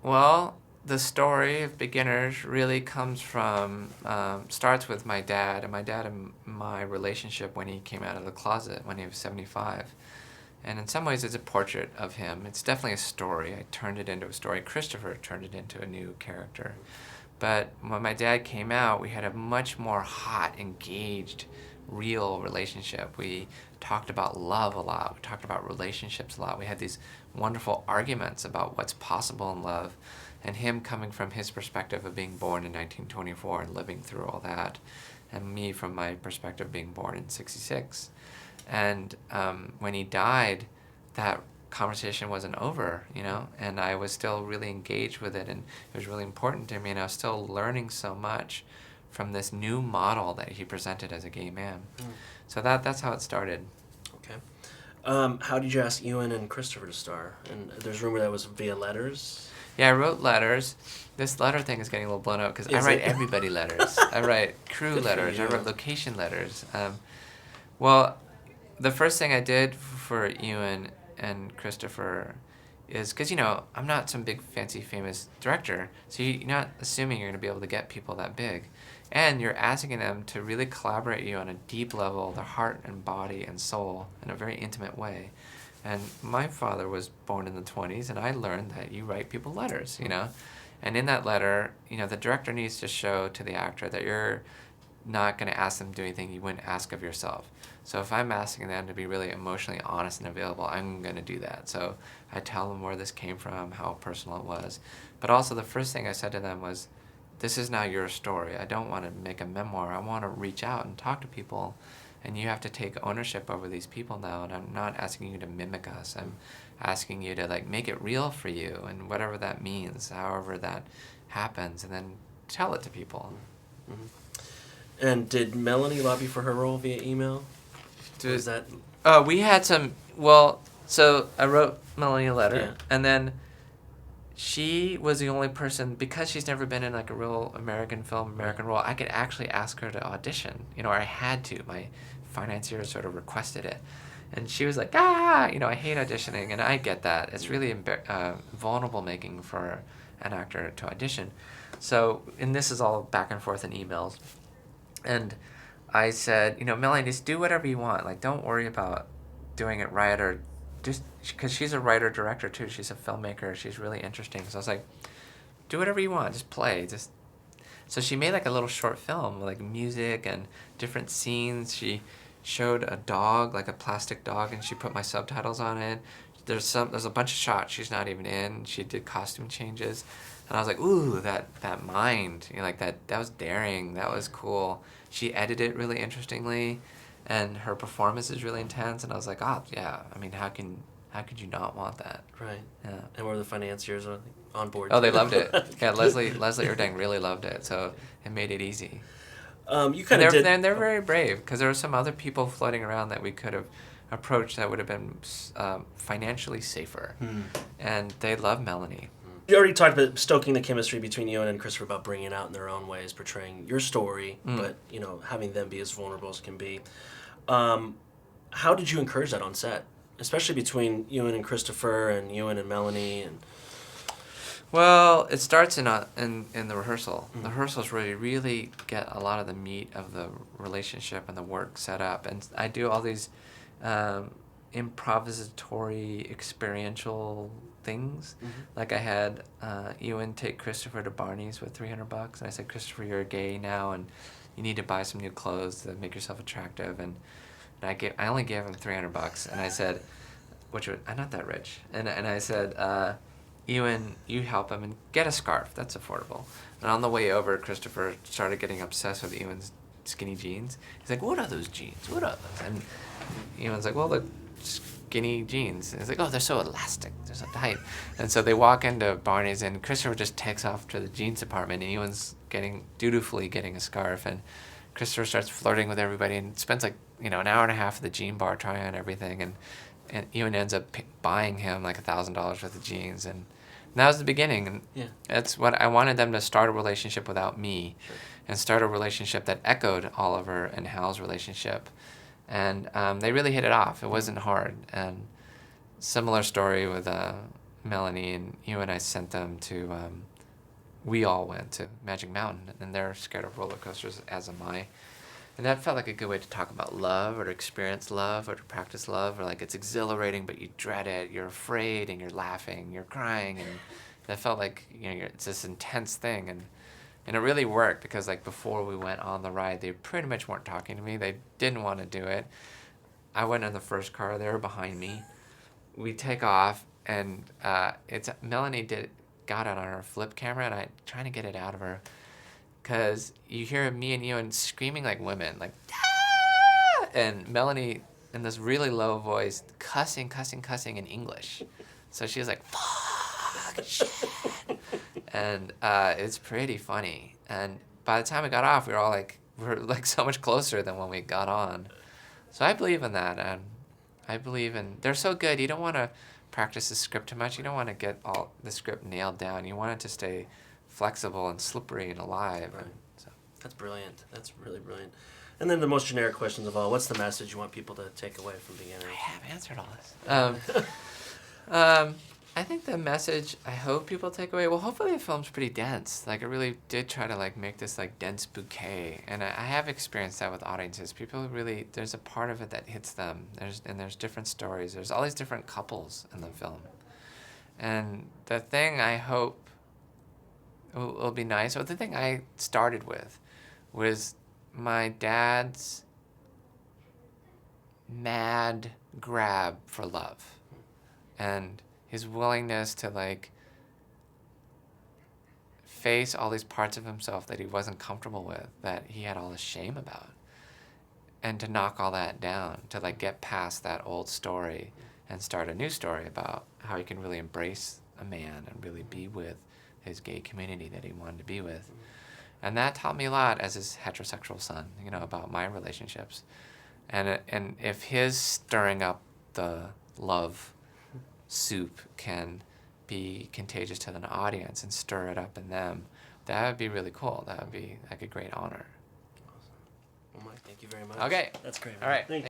Well, the story of beginners really comes from, starts with my dad, and my relationship when he came out of the closet when he was 75. And in some ways, it's a portrait of him. It's definitely a story. I turned it into a story. Christopher turned it into a new character. But when my dad came out, we had a much more hot, engaged, real relationship. We talked about love a lot. We talked about relationships a lot. We had these wonderful arguments about what's possible in love, and him coming from his perspective of being born in 1924 and living through all that, and me from my perspective being born in 66. And when he died, that conversation wasn't over, and I was still really engaged with it, and it was really important to me, and I was still learning so much from this new model that he presented as a gay man. So that's how it started. Okay. How did you ask Ewan and Christopher to star? And there's rumor that was via letters. Yeah, I wrote letters. This letter thing is getting a little blown out because I write everybody letters. I write crew letters. I write location letters. Well, the first thing I did for Ewan and Christopher is because, I'm not some big fancy famous director, so you're not assuming you're going to be able to get people that big. And you're asking them to really collaborate with you on a deep level, their heart and body and soul, in a very intimate way. And my father was born in the 20s, and I learned that you write people letters, And in that letter, the director needs to show to the actor that you're not going to ask them to do anything you wouldn't ask of yourself. So if I'm asking them to be really emotionally honest and available, I'm going to do that. So I tell them where this came from, how personal it was. But also the first thing I said to them was, this is now your story. I don't want to make a memoir. I want to reach out and talk to people, and you have to take ownership over these people now, and I'm not asking you to mimic us. I'm asking you to make it real for you, and whatever that means, however that happens, and then tell it to people. Mm-hmm. And did Mélanie lobby for her role via email? Was that... we had some... so I wrote Mélanie a letter, and then she was the only person, because she's never been in a real American film, American role, I could actually ask her to audition, or I had to. My financier sort of requested it. And she was like, I hate auditioning, and I get that. It's really vulnerable making for an actor to audition. So, and this is all back and forth in emails. And I said, Mélanie, just do whatever you want. Don't worry about doing it right, or just because she's a writer-director too. She's a filmmaker. She's really interesting. So I was like, do whatever you want. Just play. So she made a little short film with music and different scenes. She showed a dog, a plastic dog, and she put my subtitles on it. There's a bunch of shots she's not even in. She did costume changes. And I was like, ooh, that mind, that was daring. That was cool. She edited it really interestingly, and her performance is really intense. And I was like, oh yeah, how could you not want that? Right. Yeah. And were the financiers on board? Oh, they loved it. Yeah, Leslie Erdang really loved it, so it made it easy. You kind of did. And they're very brave, because there were some other people floating around that we could have approached that would have been financially safer, and they love Mélanie. You already talked about stoking the chemistry between Ewan and Christopher, about bringing it out in their own ways, portraying your story, but having them be as vulnerable as can be. How did you encourage that on set, especially between Ewan and Christopher, and Ewan and Mélanie? And well, it starts in the rehearsal. The rehearsals where you really get a lot of the meat of the relationship and the work set up, and I do all these improvisatory, experiential things. I had Ewan take Christopher to Barney's with $300, and I said, Christopher, you're gay now, and you need to buy some new clothes to make yourself attractive. And I only gave him $300, and I said, I'm not that rich, and I said, Ewan, you help him and get a scarf. That's affordable. And on the way over, Christopher started getting obsessed with Ewan's skinny jeans. He's like, what are those jeans? What are those? And Ewan's like, well, the skinny jeans. And he's like, oh, they're so elastic. They're so tight. And so they walk into Barney's, and Christopher just takes off to the jeans department, and Ewan's dutifully getting a scarf. And Christopher starts flirting with everybody and spends an hour and a half at the jean bar trying on everything. And Ewan ends up buying him $1,000 worth of jeans. And that was the beginning. And that's what I wanted them to start, a relationship without me, and start a relationship that echoed Oliver and Hal's relationship. And they really hit it off. It wasn't hard. And similar story with Melanie and you and I sent them to, we all went to Magic Mountain, and they're scared of roller coasters, as am I. And that felt like a good way to talk about love, or to experience love, or to practice love, or like it's exhilarating, but you dread it, you're afraid, and you're laughing, you're crying, and that felt like, you know, it's this intense thing, and it really worked, because like before we went on the ride, they pretty much weren't talking to me, they didn't want to do it. I went in the first car, they were behind me, we take off, and Melanie got it on her flip camera, and I'm trying to get it out of her, because you hear me and Ewan screaming like women, like, ah! And Melanie, in this really low voice, cussing in English. So she was like, fuck, shit. And it's pretty funny. And by the time we got off, we were like so much closer than when we got on. So I believe in that. And I believe they're so good. You don't want to practice the script too much. You don't want to get all the script nailed down. You want it to stay flexible and slippery and alive. Right. And so. That's brilliant. That's really brilliant. And then the most generic questions of all, what's the message you want people to take away from beginning? I have answered all this. I think the message I hope people take away, well, hopefully the film's pretty dense. Like, I really did try to, like, make this, like, dense bouquet. And I have experienced that with audiences. People really, there's a part of it that hits them. There's different stories. There's all these different couples in the film. And the thing I hope will be nice, or the thing I started with, was my dad's mad grab for love. And his willingness to, like, face all these parts of himself that he wasn't comfortable with, that he had all this shame about, and to knock all that down, to, like, get past that old story and start a new story about how he can really embrace a man and really be with his gay community that he wanted to be with. And that taught me a lot as his heterosexual son, you know, about my relationships. And if his stirring up the love soup can be contagious to an audience and stir it up in them, that would be really cool. That would be like a great honor. Awesome. Well, Mike, thank you very much. Okay. That's great. All right. Thank you.